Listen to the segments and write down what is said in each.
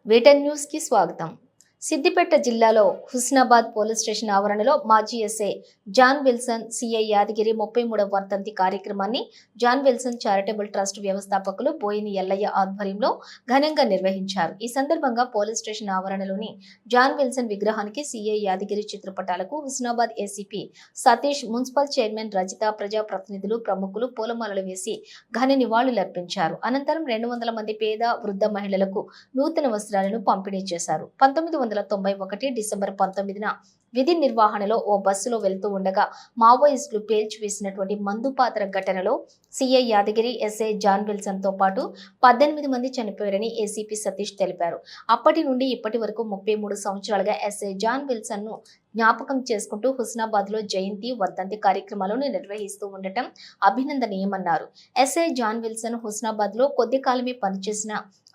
వేటన్ news కి స్వాగతం. సిద్దిపేట జిల్లాలో హుస్నాబాద్ పోలీస్ స్టేషన్ ఆవరణలో మాజీ SI John Wilson CI Yadagiri 33వ వర్ధంతి కార్యక్రమాన్ని జాన్ విల్సన్ చారిటబుల్ ట్రస్ట్ వ్యవస్థాపకులు బోయిని ఎల్లయ్య ఆధ్వర్యంలో ఘనంగా నిర్వహించారు. ఈ సందర్భంగా పోలీస్ స్టేషన్ ఆవరణలోని జాన్ విల్సన్ విగ్రహానికి సిఐ యాదగిరి చిత్రపటాలకు Husnabad ACP Satish, municipal chairman Rajitha, ప్రజాప్రతినిధులు, ప్రముఖులు పూలమాలలు వేసి ఘన నివాళులర్పించారు. అనంతరం 200 మంది పేద, వృద్ధ మహిళలకు నూతన వస్త్రాలను పంపిణీ చేశారు. 1991 డిసెంబర్ 19న విధి నిర్వహణలో ఓ బస్సులో వెళ్తూ ఉండగా మావోయిస్టులు పేల్చివేసినటువంటి మందు పాత్ర ఘటనలో CI Yadagiri, SI John Wilson తో పాటు 18 మంది చనిపోయారని ఏసీపీ సతీష్ తెలిపారు. అప్పటి నుండి ఇప్పటి వరకు 33 సంవత్సరాలుగా ఎస్ఐ జాన్ విల్సన్ ను జ్ఞాపకం చేసుకుంటూ హుస్నాబాద్ లో జయంతి, వర్ధంతి కార్యక్రమాలను నిర్వహిస్తూ ఉండటం అభినందనీయమన్నారు. ఎస్ఐ జాన్ విల్సన్ హుస్నాబాద్ లో కొద్ది కాలమే పనిచేసిన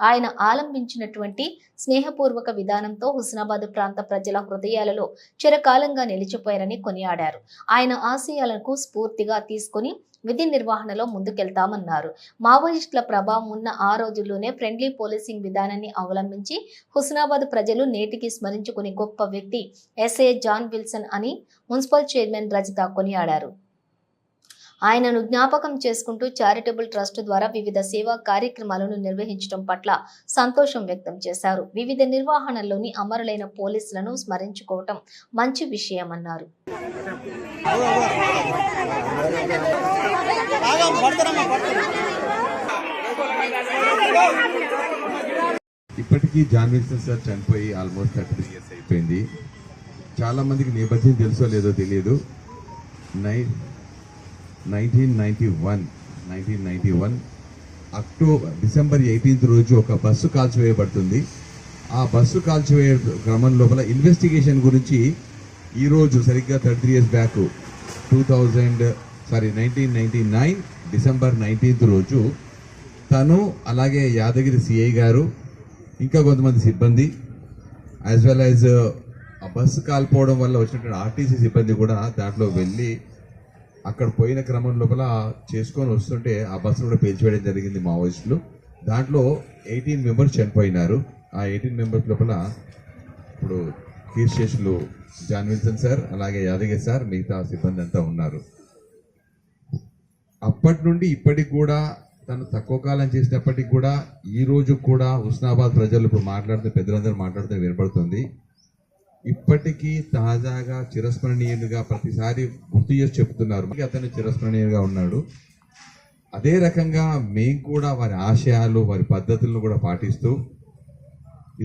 ఆయన ఆలంబించినటువంటి స్నేహపూర్వక విధానంతో హుస్నాబాద్ ప్రాంత ప్రజల హృదయాలలో చిరకాలంగా నిలిచిపోయారని కొనియాడారు. ఆయన ఆశయాలకు స్ఫూర్తిగా తీసుకుని విధి నిర్వహణలో ముందుకెళ్తామన్నారు. మావోయిస్టుల ప్రభావం ఉన్న ఆ రోజుల్లోనే ఫ్రెండ్లీ పోలీసింగ్ విధానాన్ని అవలంబించి హుస్నాబాద్ ప్రజలు నేటికి స్మరించుకునే గొప్ప వ్యక్తి ఎస్ఐ జాన్ విల్సన్ అని మున్సిపల్ చైర్మన్ రజిత కొనియాడారు. ఆయనను జ్ఞాపకం చేసుకుంటూ చారిటబుల్ ట్రస్ట్ ద్వారా వివిధ సేవా కార్యక్రమాలను నిర్వహించడం పట్ల సంతోషం వ్యక్తం చేశారు. వివిధ నిర్వహణల్లోని అమరులైన పోలీసులను స్మరించుకోవటం మంచి విషయమన్నారు. ఇప్పటికీ జాన్ విల్సన్ సార్ చనిపోయి ఆల్మోస్ట్ 33 years అయిపోయింది. చాలా మందికి నేపథ్యం తెలుసో లేదో తెలియదు. 1991 డిసెంబర్ 18 రోజు ఒక బస్సు కాల్చివేయబడుతుంది. ఆ బస్సు కాల్చివేయ క్రమం లోపల ఇన్వెస్టిగేషన్ గురించి ఈరోజు సరిగ్గా 33 years బ్యాక్ 1999 డిసెంబర్ 19th రోజు తను, అలాగే యాదగిరి సిఐ గారు, ఇంకా కొంతమంది సిబ్బంది, యాజ్ వెల్ యాజ్ ఆ బస్సు కాల్పోవడం వల్ల వచ్చినటువంటి ఆర్టీసీ సిబ్బంది కూడా దాంట్లో వెళ్ళి అక్కడ పోయిన క్రమం లోపల చేసుకొని వస్తుంటే ఆ బస్సును కూడా పేల్చివేయడం జరిగింది మావోయిస్టులు. దాంట్లో 18 members చనిపోయినారు. ఆ 18 members లోపల ఇప్పుడు కీర్ స్టేషన్లు జాన్ విల్సన్ సార్, అలాగే యాదగిరి సార్, మిగతా సిబ్బంది అంతా ఉన్నారు. అప్పటి నుండి ఇప్పటికి కూడా తను తక్కువ కాలం చేసినప్పటికీ కూడా ఈ రోజు కూడా హుస్నాబాద్ ప్రజలు ఇప్పుడు మాట్లాడుతూ, పెద్దలందరూ మాట్లాడుతూ వినపడుతుంది. ఇప్పటికీ తాజాగా చిరస్మరణీయులుగా ప్రతిసారి గుర్తు చేసి చెప్తున్నారు. అతను చిరస్మరణీయులుగా ఉన్నాడు. అదే రకంగా మేము కూడా వారి ఆశయాలు, వారి పద్ధతులను కూడా పాటిస్తూ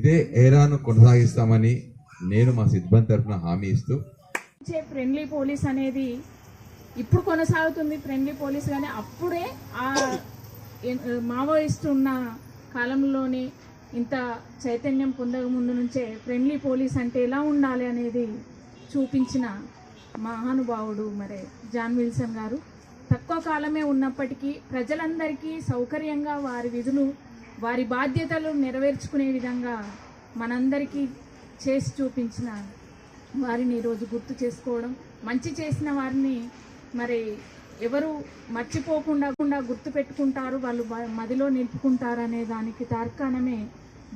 ఇదే ఏరాను కొనసాగిస్తామని నేను మా సిబ్బంది తరఫున హామీ ఇస్తూ, ఫ్రెండ్లీ పోలీస్ అనేది ఇప్పుడు కొనసాగుతుంది. ఫ్రెండ్లీ పోలీస్ కానీ అప్పుడే ఆ మావోయిస్ట్ ఉన్న కాలంలోనే ఇంత చైతన్యం పొందక ముందు నుంచే ఫ్రెండ్లీ పోలీస్ అంటే ఎలా ఉండాలి అనేది చూపించిన మహానుభావుడు మరి జాన్ విల్సన్ గారు. తక్కువ కాలమే ఉన్నప్పటికీ ప్రజలందరికీ సౌకర్యంగా వారి విధులు, వారి బాధ్యతలు నెరవేర్చుకునే విధంగా మనందరికీ చేసి చూపించిన వారిని ఈరోజు గుర్తు చేసుకోవడం, మంచి చేసిన వారిని మరి ఎవరు మర్చిపోకుండా గుర్తు పెట్టుకుంటారు, వాళ్ళు మదిలో నిలుపుకుంటారు అనే దానికి తార్కాణమే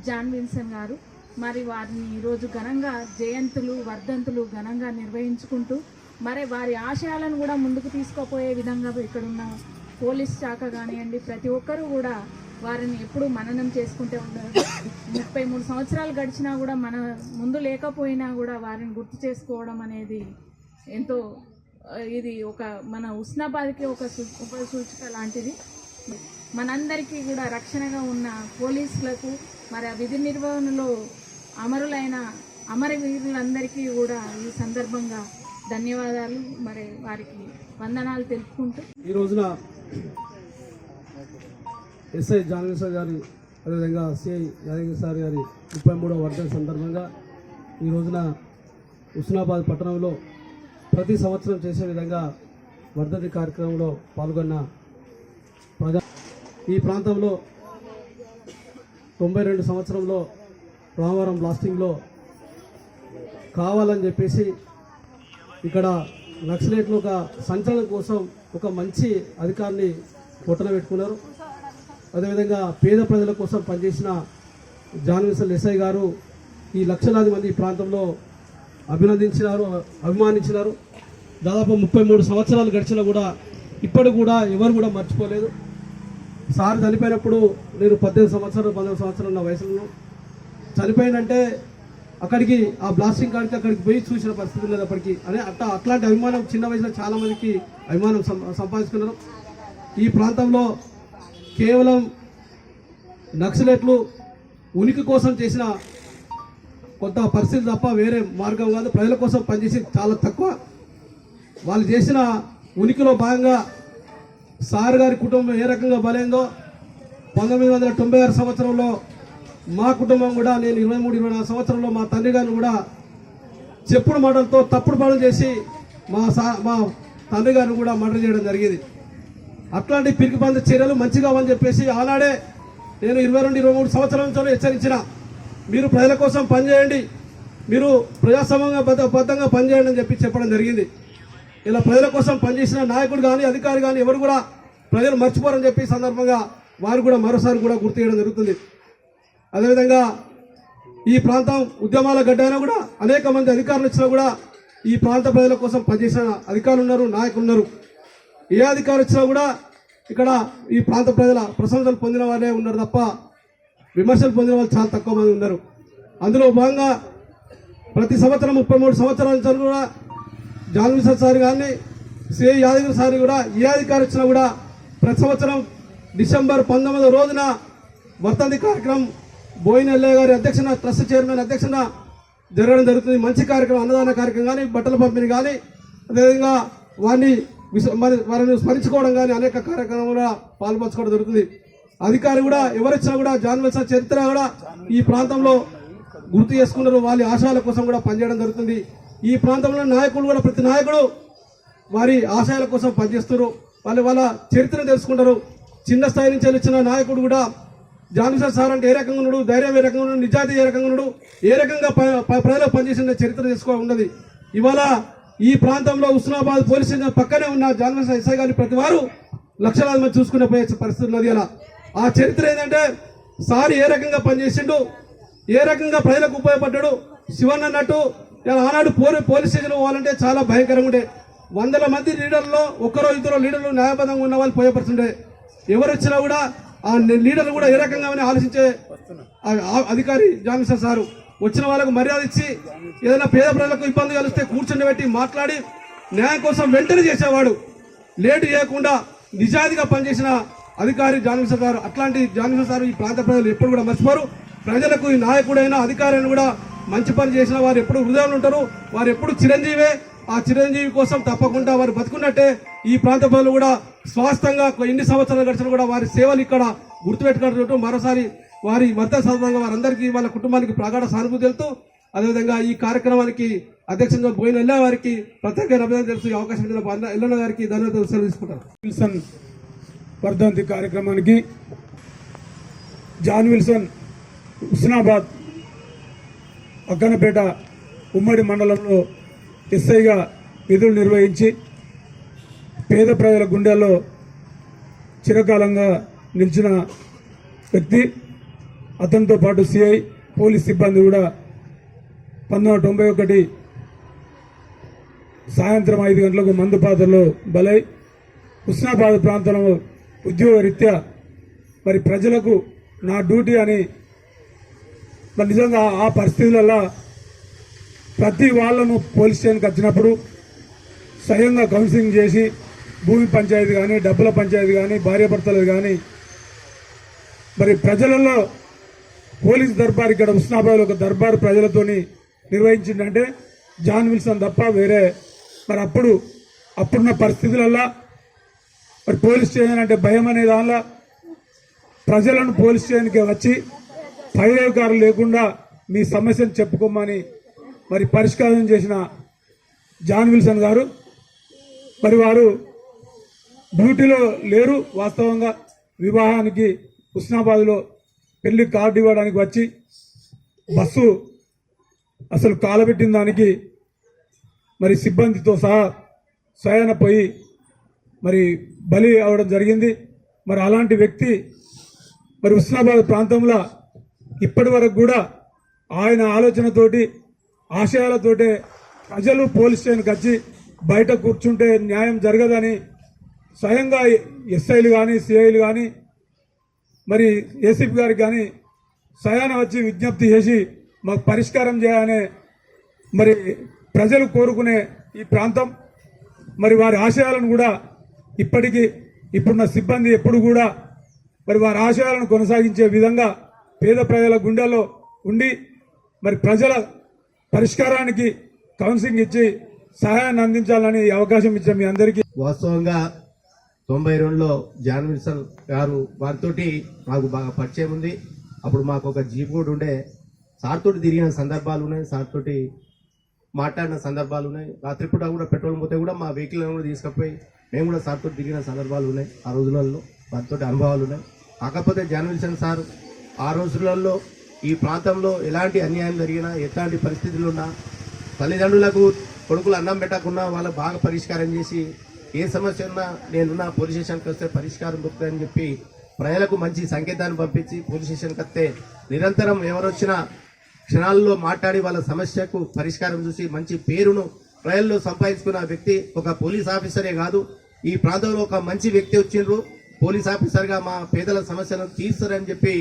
జాన్ విల్సన్ గారు. మరి వారిని ఈరోజు ఘనంగా జయంతులు, వర్ధంతులు ఘనంగా నిర్వహించుకుంటూ మరి వారి ఆశయాలను కూడా ముందుకు తీసుకుపోయే విధంగా ఇక్కడున్న పోలీస్ శాఖ కానివ్వండి, ప్రతి ఒక్కరూ కూడా వారిని ఎప్పుడూ మననం చేసుకుంటూ ఉన్నారు. 33 సంవత్సరాలు గడిచినా కూడా మన ముందు లేకపోయినా కూడా వారిని గుర్తు చేసుకోవడం అనేది ఎంతో, ఇది ఒక మన హుస్నాబాద్కి ఒక సూచిక లాంటిది. మనందరికీ కూడా రక్షణగా ఉన్న పోలీసులకు, మరి ఆ విధి నిర్వహణలో అమరులైన అమరవీరులందరికీ కూడా ఈ సందర్భంగా ధన్యవాదాలు, మరి వారికి వందనాలు తెలుపుకుంటూ ఈ రోజున ఎస్ఐ జాన్ విల్సన్ గారి, అదేవిధంగా సిఐ యాదగిరి సార్ గారి 33వ వర్ధంతి సందర్భంగా ఈ రోజున హుస్నాబాద్ పట్టణంలో ప్రతి సంవత్సరం చేసే విధంగా వర్ధంతి కార్యక్రమంలో పాల్గొన్న ఈ ప్రాంతంలో 92 సంవత్సరంలో రామవరం బ్లాస్టింగ్లో కావాలని చెప్పేసి ఇక్కడ నక్సలైట్లు ఒక సంచలనం కోసం ఒక మంచి అధికారిని పొట్టన పెట్టుకున్నారు. అదేవిధంగా పేద ప్రజల కోసం పనిచేసిన జాన్ విల్సన్ ఎస్ఐ గారు ఈ లక్షలాది మంది ఈ ప్రాంతంలో అభినందించినారు, అభిమానించినారు. దాదాపు 33 సంవత్సరాలు గడిచినా కూడా ఇప్పటికి కూడా ఎవరు కూడా మర్చిపోలేదు. సార్ చనిపోయినప్పుడు నేను 18 సంవత్సరాలు నా వయసులో చనిపోయిందంటే అక్కడికి ఆ బ్లాస్టింగ్ కాడికి అక్కడికి పోయి చూసిన పరిస్థితి లేదు అప్పటికి. అట్లాంటి అభిమానం చిన్న వయసులో చాలా మందికి అభిమానం సంపాదించుకున్నారు. ఈ ప్రాంతంలో కేవలం నక్సలైట్లు ఉనికి కోసం చేసిన కొంత పరిస్థితి తప్ప వేరే మార్గం కాదు. ప్రజల కోసం పనిచేసి చాలా తక్కువ. వాళ్ళు చేసిన ఉనికిలో భాగంగా సార్ గారి కుటుంబం ఏ రకంగా బలైందో 1996 సంవత్సరంలో మా కుటుంబం కూడా, నేను 23-24 సంవత్సరంలో మా తండ్రి గారిని కూడా చెప్పుడు మాటలతో తప్పుడు పనులు చేసి మా తండ్రి గారిని కూడా మర్డర్ చేయడం జరిగింది. అట్లాంటి పిరికిబంద చర్యలు మంచిగా అని చెప్పేసి ఆనాడే నేను 22-23 సంవత్సరాల నుంచి హెచ్చరించిన, మీరు ప్రజల కోసం పనిచేయండి, మీరు ప్రజాస్వామ్యంగా పనిచేయండి అని చెప్పడం జరిగింది. ఇలా ప్రజల కోసం పనిచేసిన నాయకుడు కానీ అధికారి కానీ ఎవరు కూడా ప్రజలు మర్చిపోరని చెప్పి సందర్భంగా వారు కూడా మరోసారి కూడా గుర్తు చేయడం జరుగుతుంది. అదేవిధంగా ఈ ప్రాంతం ఉద్యమాల గడ్డైనా కూడా అనేక మంది అధికారులు వచ్చినా కూడా ఈ ప్రాంత ప్రజల కోసం పనిచేసిన అధికారులు ఉన్నారు, నాయకులు ఉన్నారు. ఏ అధికారులు వచ్చినా కూడా ఇక్కడ ఈ ప్రాంత ప్రజల ప్రశంసలు పొందిన వాళ్ళే ఉన్నారు తప్ప విమర్శలు పొందిన వాళ్ళు చాలా తక్కువ మంది ఉన్నారు. అందులో భాగంగా ప్రతి సంవత్సరం 33 సంవత్సరాల నుంచి కూడా జాన్ విల్సన్ సార్ కానీ సిఐ యాదగిరి సార్ కూడా ఏ అధికారి వచ్చినా కూడా ప్రతి సంవత్సరం డిసెంబర్ 19వ రోజున వర్తంతి కార్యక్రమం బోయిన ఎల్లయ్య గారి అధ్యక్షన, ట్రస్ట్ చైర్మన్ అధ్యక్షన జరగడం జరుగుతుంది. మంచి కార్యక్రమం, అన్నదాన కార్యక్రమం కానీ, బట్టల పంపిణీ కానీ, అదేవిధంగా వారిని స్మరించుకోవడం కానీ అనేక కార్యక్రమంలో పాల్పంచుకోవడం జరుగుతుంది. అధికారి కూడా ఎవరిచ్చినా కూడా జాన్ విల్సన్ చరిత్ర కూడా ఈ ప్రాంతంలో గుర్తు చేసుకున్నారు. వాళ్ళ ఆశయాల కోసం కూడా పనిచేయడం జరుగుతుంది. ఈ ప్రాంతంలో నాయకులు కూడా ప్రతి నాయకుడు వారి ఆశయాల కోసం పనిచేస్తారు. వాళ్ళ చరిత్రను తెలుసుకుంటారు. చిన్న స్థాయి నుంచి వచ్చిన నాయకుడు కూడా జాన్ విల్సన్ సార్ అంటే ఏ రకంగా ఉన్నాడు, ధైర్యం ఏ రకంగా ఉన్నాడు, నిజాయితీ ఏ రకంగా ఉన్నాడు, ఏ రకంగా ప్రజలకు పనిచేసిన చరిత్ర తెలుసుకో ఉన్నది. ఇవాళ ఈ ప్రాంతంలో హుస్నాబాద్ పోలీస్ స్టేషన్ పక్కనే ఉన్న జాన్ విల్సన్ ఎస్ఐ గారిని ప్రతి వారు లక్షలాది మంది చూసుకునే పోయే పరిస్థితి ఉన్నది. అలా ఆ చరిత్ర ఏంటంటే సార్ ఏ రకంగా పనిచేసిండు, ఏ రకంగా ప్రజలకు ఉపయోగపడ్డాడు. శివన్ అన్నట్టు ఆనాడు పోలీస్ స్టేషన్లో పోవాలంటే చాలా భయంకరంగా ఉండే. 100 మంది లీడర్లో ఒకరో ఇద్దరు లీడర్లు న్యాయబద్ధంగా ఉన్న వాళ్ళు పోయపడుతుండే. ఎవరు వచ్చినా కూడా ఆ లీడర్లు కూడా ఏ రకంగా ఆలోచించే అధికారి జాన్ విల్సన్ సారు వచ్చిన వాళ్ళకు మర్యాద ఇచ్చి ఏదైనా పేద ప్రజలకు ఇబ్బంది కలిస్తే కూర్చొని పెట్టి మాట్లాడి న్యాయం కోసం వెంటనే చేసేవాడు. లేటు చేయకుండా నిజాయితీగా పనిచేసిన అధికారి జాన్ విల్సన్ సారు. అట్లాంటి జాన్ విల్సన్ సారు ఈ ప్రాంత ప్రజలు ఎప్పుడు కూడా మర్చిపోరు. ప్రజలకు ఈ నాయకుడైనా అధికారైనా కూడా మంచి పని చేసిన వారు ఎప్పుడు హృదయంలో ఉంటారు. వారు ఎప్పుడు చిరంజీవే. ఆ చిరంజీవి కోసం తప్పకుండా వారు బతుకున్నట్టే ఈ ప్రాంత ప్రజలు కూడా స్వాస్థంగా ఎన్ని సంవత్సరాలు గడిచినా కూడా వారి సేవలు ఇక్కడ గుర్తుపెట్టుకుంటూ మరోసారి వారి వర్ధంతి సందర్భంగా వారందరికీ వాళ్ళ కుటుంబానికి ప్రగాఢ సానుభూతి తెలుపుతూ అదేవిధంగా ఈ కార్యక్రమానికి అధ్యక్షంగా బోయిన ఎల్ల వారికి ప్రత్యేక అభినందనలు తెలుసు. ఈ అవకాశం ఇచ్చిన ఎల్లన్న గారికి ధన్యవాదాలు తీసుకుంటారు. విల్సన్ వర్ధంతి కార్యక్రమానికి జాన్ విల్సన్ హుస్నాబాద్ అక్కనపేట ఉమ్మడి మండలంలో ఎస్ఐగా విధులు నిర్వహించి పేద ప్రజల గుండెల్లో చిరకాలంగా నిలిచిన వ్యక్తి. అతనితో పాటు సిఐ పోలీస్ సిబ్బంది కూడా 1991 సాయంత్రం 5 గంటలకు మందుపాతల్లో బలై హుస్నాబాద్ ప్రాంతంలో ఉద్యోగరీత్యా మరి ప్రజలకు నా డ్యూటీ అని మరి నిజంగా ఆ పరిస్థితులలో ప్రతి వాళ్ళను పోలీస్ స్టేషన్కి వచ్చినప్పుడు స్వయంగా కౌన్సిలింగ్ చేసి భూమి పంచాయతీ కానీ, డబ్బుల పంచాయతీ కానీ, భార్యాభర్తలు కానీ మరి ప్రజలలో పోలీస్ దర్బార్ ఇక్కడ హుస్నాబాద్ ఒక దర్బార్ ప్రజలతోని నిర్వహించిందంటే జాన్ విల్సన్ తప్ప వేరే మరి అప్పుడున్న పరిస్థితులలో మరి పోలీస్ స్టేషన్ అంటే భయం అనే దానిలో ప్రజలను పోలీస్ స్టేషన్కి వచ్చి పైరవికారులు లేకుండా మీ సమస్యను చెప్పుకోమని మరి పరిష్కారం చేసిన జాన్ విల్సన్ గారు మరి వారు డ్యూటీలో లేరు. వాస్తవంగా వివాహానికి హుస్నాబాద్లో పెళ్లి కార్డు ఇవ్వడానికి వచ్చి బస్సు అసలు కాలబెట్టిన దానికి మరి సిబ్బందితో సహా స్వయాన పోయి మరి బలి అవడం జరిగింది. మరి అలాంటి వ్యక్తి మరి హుస్నాబాద్ ప్రాంతంలో ఇప్పటి వరకు కూడా ఆయన ఆలోచనతోటి ఆశయాలతోటే ప్రజలు పోలీస్ స్టేషన్కి వచ్చి బయట కూర్చుంటే న్యాయం జరగదని స్వయంగా ఎస్ఐలు కానీ సిఐలు కానీ మరి ఏసీపీ గారికి కానీ స్వయాన వచ్చి విజ్ఞప్తి చేసి మాకు పరిష్కారం చేయాలనే మరి ప్రజలు కోరుకునే ఈ ప్రాంతం మరి వారి ఆశయాలను కూడా ఇప్పటికీ ఇప్పుడున్న సిబ్బంది ఎప్పుడు కూడా మరి వారి ఆశయాలను కొనసాగించే విధంగా పేద ప్రజల గుండెల్లో ఉండి మరి ప్రజల పరిష్కారానికి కౌన్సిలింగ్ ఇచ్చి సహాయాన్ని అందించాలని ఈ అవకాశం ఇచ్చే మీ అందరికీ వాస్తవంగా 92లో జాన్ విల్సన్ గారు వారితోటి మాకు బాగా పరిచయం ఉంది. అప్పుడు మాకు ఒక జీప్ కూడా ఉండే. సార్ తోటి తిరిగిన సందర్భాలు ఉన్నాయి, సార్ తోటి మాట్లాడిన సందర్భాలు ఉన్నాయి. రాత్రిపూట కూడా పెట్రోల్ పోతే కూడా మా వెహికల్ కూడా తీసుకుపోయి మేము కూడా సార్ తోటి తిరిగిన సందర్భాలు ఉన్నాయి. ఆ రోజులలో వారితోటి అనుభవాలు ఉన్నాయి. కాకపోతే జాన్ విల్సన్ సార్ ఆ రోజులలో ఈ ప్రాంతంలో ఎలాంటి అన్యాయం జరిగినా ఎట్లాంటి పరిస్థితులు ఉన్నా తల్లిదండ్రులకు కొడుకులు అన్నం పెట్టకుండా వాళ్ళకు బాగా పరిష్కారం చేసి ఏ సమస్య ఉన్నా నేనున్నా పోలీస్ స్టేషన్కి వస్తే పరిష్కారం దొరుకుతుందని చెప్పి ప్రజలకు మంచి సంకేతాన్ని పంపించి పోలీస్ స్టేషన్కి వస్తే నిరంతరం ఎవరొచ్చినా క్షణాల్లో మాట్లాడి వాళ్ళ సమస్యకు పరిష్కారం చూసి మంచి పేరును ప్రజల్లో సంపాదించుకున్న వ్యక్తి ఒక పోలీస్ ఆఫీసరే కాదు, ఈ ప్రాంతంలో ఒక మంచి వ్యక్తి వచ్చిండ్రు, పోలీస్ ఆఫీసర్గా మా పేదల సమస్యలను తీరుస్తారని చెప్పి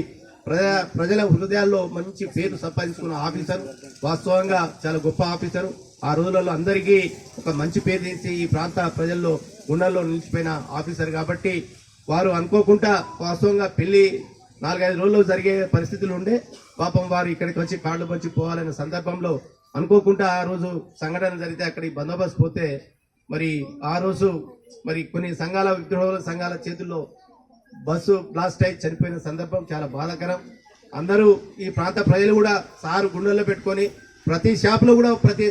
ప్రజల హృదయాల్లో మంచి పేరు సంపాదించుకున్న ఆఫీసర్. వాస్తవంగా చాలా గొప్ప ఆఫీసరు. ఆ రోజులలో అందరికీ ఒక మంచి పేరు తీసి ఈ ప్రాంత ప్రజల్లో గుండెల్లో నిలిచిపోయిన ఆఫీసర్ కాబట్టి వారు అనుకోకుండా వాస్తవంగా పెళ్లి 4-5 రోజుల్లో జరిగే పరిస్థితులు ఉండే. పాపం వారు ఇక్కడికి వచ్చి కార్డు పంచి పోవాలనే సందర్భంలో అనుకోకుండా ఆ రోజు సంఘటన జరిగితే అక్కడికి బందోబస్తు పోతే మరి ఆ రోజు మరి కొన్ని సంఘాల విద్రోహ సంఘాల చేతుల్లో బస్సు బ్లాస్ట్ అయి చనిపోయిన సందర్భం చాలా బాధాకరం. అందరూ ఈ ప్రాంత ప్రజలు కూడా సారు గుండెల్లో పెట్టుకొని ప్రతి షాప్లో కూడా ప్రతి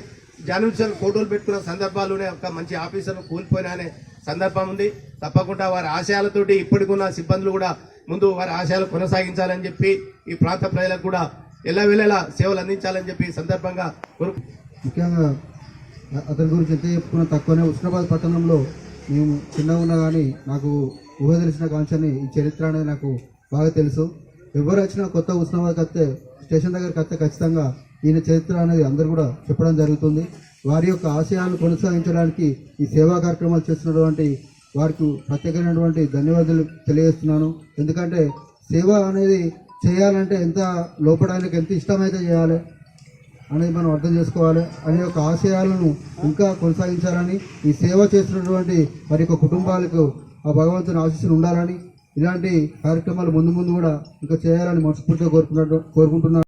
జర్నలిస్టులు ఫోటోలు పెట్టుకున్న సందర్భాలునే ఒక మంచి ఆఫీసర్ను కోల్పోయిన అనే సందర్భం ఉంది. తప్పకుండా వారి ఆశయాలతోటి ఇప్పటికున్న సిబ్బందులు కూడా ముందు వారి ఆశయాలు కొనసాగించాలని చెప్పి ఈ ప్రాంత ప్రజలకు కూడా ఎల్లవేళలా సేవలు అందించాలని చెప్పి సందర్భంగా ముఖ్యంగా అతని గురించి ఎంత చెప్పుకున్నా తక్కువనే. ఉస్నాబాద్ పట్టణంలో మేము చిన్నగా ఉన్నా కానీ నాకు ఊహ తెలిసిన కాంచని ఈ చరిత్ర అనేది నాకు బాగా తెలుసు. ఎవరు వచ్చినా కొత్త ఉస్నాబాద్కి వస్తే స్టేషన్ దగ్గరికి వస్తే ఖచ్చితంగా ఈయన చరిత్ర అనేది అందరూ కూడా చెప్పడం జరుగుతుంది. వారి యొక్క ఆశయాలను కొనసాగించడానికి ఈ సేవా కార్యక్రమాలు చేస్తున్నటువంటి వారికి ప్రత్యేకమైనటువంటి ధన్యవాదాలు తెలియజేస్తున్నాను. ఎందుకంటే సేవ అనేది చేయాలంటే ఎంత లోపడానికి ఎంత ఇష్టమైతే చేయాలి అనేది మనం అర్థం చేసుకోవాలి. అనే యొక్క ఆశయాలను ఇంకా కొనసాగించాలని, ఈ సేవ చేస్తున్నటువంటి వారి యొక్క కుటుంబాలకు ఆ భగవంతుని ఆశీస్సులు ఉండాలని, ఇలాంటి కార్యక్రమాలు ముందు ముందు కూడా ఇంకా చేయాలని మనస్ఫూర్తిగా కోరుకుంటున్నాను.